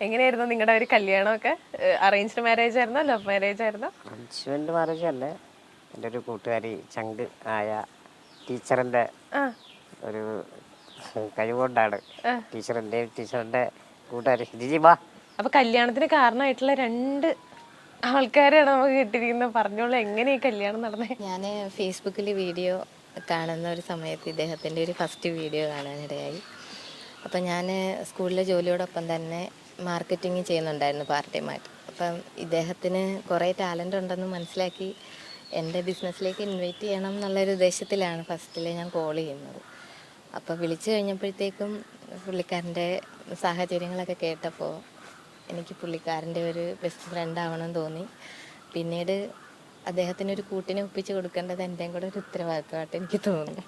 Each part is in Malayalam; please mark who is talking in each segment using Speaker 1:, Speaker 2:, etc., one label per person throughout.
Speaker 1: എങ്ങനെയായിരുന്നു നിങ്ങളുടെ ഒരു കല്യാണമൊക്കെ? അറേഞ്ച്ഡ് മാരേജ് ആയിരുന്നോ ലവ് മാരേജ് ആയിരുന്നോ?
Speaker 2: അറേഞ്ച്മെന്റ് മാരേജ് അല്ലേ. എൻ്റെ ഒരു കൂട്ടുകാരി ചങ്ക് ആയ ടീച്ചറിൻ്റെ
Speaker 1: ആ
Speaker 2: ഒരു കഴിവുകൊണ്ടാണ്.
Speaker 1: ആ.
Speaker 2: ടീച്ചറിൻ്റെ കൂട്ടുകാരി ജിജി ബാ.
Speaker 1: അപ്പൊ കല്യാണത്തിന് കാരണമായിട്ടുള്ള രണ്ട് ആൾക്കാരാണ് നമുക്ക് കിട്ടിയിരിക്കുന്നത്. പറഞ്ഞോളൂ, എങ്ങനെയാ ഈ കല്യാണം നടന്നേ?
Speaker 3: ഞാൻ ഫേസ്ബുക്കിൽ വീഡിയോ കാണുന്ന ഒരു സമയത്ത് ഇദ്ദേഹത്തിൻ്റെ ഒരു ഫസ്റ്റ് വീഡിയോ കാണാനിടയായി. അപ്പം ഞാൻ സ്കൂളിലെ ജോലിയോടൊപ്പം തന്നെ മാർക്കറ്റിംഗ് ചെയ്യുന്നുണ്ടായിരുന്നു പാർട്ട് ടൈമായിട്ട്. അപ്പം ഇദ്ദേഹത്തിന് കുറേ ടാലൻ്റ് ഉണ്ടെന്ന് മനസ്സിലാക്കി എൻ്റെ ബിസിനസ്സിലേക്ക് ഇൻവൈറ്റ് ചെയ്യണം എന്നുള്ളൊരു ഉദ്ദേശത്തിലാണ് ഫസ്റ്റിൽ ഞാൻ കോൾ ചെയ്യുന്നത്. അപ്പോൾ വിളിച്ചു കഴിഞ്ഞപ്പോഴത്തേക്കും പുള്ളിക്കാരൻ്റെ സാഹചര്യങ്ങളൊക്കെ കേട്ടപ്പോൾ എനിക്ക് പുള്ളിക്കാരൻ്റെ ഒരു ബെസ്റ്റ് ഫ്രണ്ട് ആവണമെന്ന് തോന്നി. പിന്നീട് അദ്ദേഹത്തിനൊരു കൂട്ടിനെ ഒപ്പിച്ച് കൊടുക്കേണ്ടത് എൻ്റെയും കൂടെ ഒരു ഉത്തരവാദിത്തമായിട്ട് എനിക്ക് തോന്നി.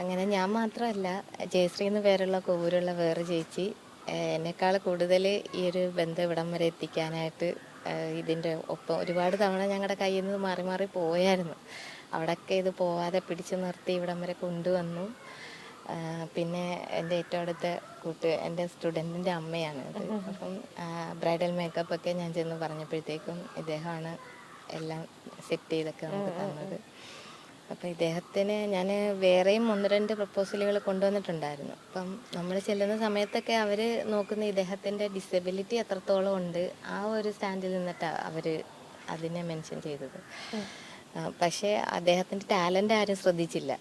Speaker 3: അങ്ങനെ ഞാൻ മാത്രമല്ല, ജയശ്രീ എന്ന് പേരുള്ള കോവൂരുള്ള വേറെ ചേച്ചി എന്നെക്കാൾ കൂടുതൽ ഈ ഒരു ബന്ധം ഇവിടം വരെ എത്തിക്കാനായിട്ട് ഇതിൻ്റെ ഒപ്പം ഒരുപാട് തവണ ഞങ്ങളുടെ കയ്യിൽ നിന്ന് മാറി മാറി പോയായിരുന്നു. അവിടെയൊക്കെ ഇത് പോവാതെ പിടിച്ചു നിർത്തി ഇവിടം വരെ കൊണ്ടുവന്നു. പിന്നെ എൻ്റെ ഏറ്റവും അടുത്ത എൻ്റെ സ്റ്റുഡൻറ്റിൻ്റെ അമ്മയാണ് ഇത്. അപ്പം ബ്രൈഡൽ മേക്കപ്പൊക്കെ ഞാൻ ചെന്ന് പറഞ്ഞപ്പോഴത്തേക്കും ഇദ്ദേഹമാണ് എല്ലാം സെറ്റ് ചെയ്തൊക്കെ നമുക്ക് തന്നത്. അപ്പോൾ ഇദ്ദേഹത്തിന് ഞാൻ വേറെയും 1-2 പ്രപ്പോസലുകൾ കൊണ്ടുവന്നിട്ടുണ്ടായിരുന്നു. അപ്പം നമ്മൾ ചെല്ലുന്ന സമയത്തൊക്കെ അവർ നോക്കുന്ന ഇദ്ദേഹത്തിൻ്റെ ഡിസബിലിറ്റി എത്രത്തോളം ഉണ്ട്, ആ ഒരു സ്റ്റാൻഡിൽ നിന്നിട്ടാണ് അവർ അതിനെ മെൻഷൻ ചെയ്തത്. പക്ഷേ അദ്ദേഹത്തിൻ്റെ ടാലൻ്റ് ആരും ശ്രദ്ധിച്ചില്ല.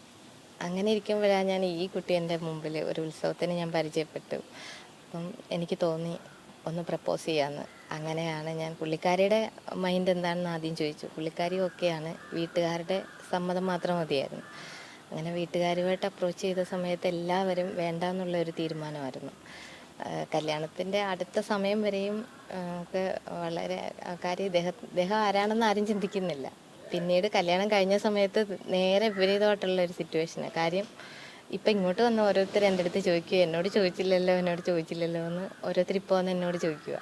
Speaker 3: അങ്ങനെ ഇരിക്കുമ്പോഴാണ് ഞാൻ ഈ കുട്ടി എൻ്റെ മുമ്പിൽ ഒരു ഉത്സവത്തിന് ഞാൻ പരിചയപ്പെട്ടു. അപ്പം എനിക്ക് തോന്നി ഒന്ന് പ്രപ്പോസ് ചെയ്യാമെന്ന്. അങ്ങനെയാണ് ഞാൻ പുള്ളിക്കാരിയുടെ മൈൻഡ് എന്താണെന്ന് ആദ്യം ചോദിച്ചു. പുള്ളിക്കാരി ഓക്കെയാണ്, വീട്ടുകാരുടെ സമ്മതം മാത്രം മതിയായിരുന്നു. അങ്ങനെ വീട്ടുകാരുമായിട്ട് അപ്രോച്ച് ചെയ്ത സമയത്ത് എല്ലാവരും വേണ്ട എന്നുള്ളൊരു തീരുമാനമായിരുന്നു. കല്യാണത്തിൻ്റെ അടുത്ത സമയം വരെയും ഒക്കെ വളരെ കാര്യം ഇദ്ദേഹം ആരാണെന്ന് ആരും ചിന്തിക്കുന്നില്ല. പിന്നീട് കല്യാണം കഴിഞ്ഞ സമയത്ത് നേരെ വിപരീതമായിട്ടുള്ള ഒരു സിറ്റുവേഷന്. കാര്യം ഇപ്പം ഇങ്ങോട്ട് വന്ന് ഓരോരുത്തർ എൻ്റെ അടുത്ത് ചോദിക്കുക, എന്നോട് ചോദിച്ചില്ലല്ലോ എന്ന് ഓരോരുത്തർ ഇപ്പോൾ വന്ന് എന്നോട് ചോദിക്കുക.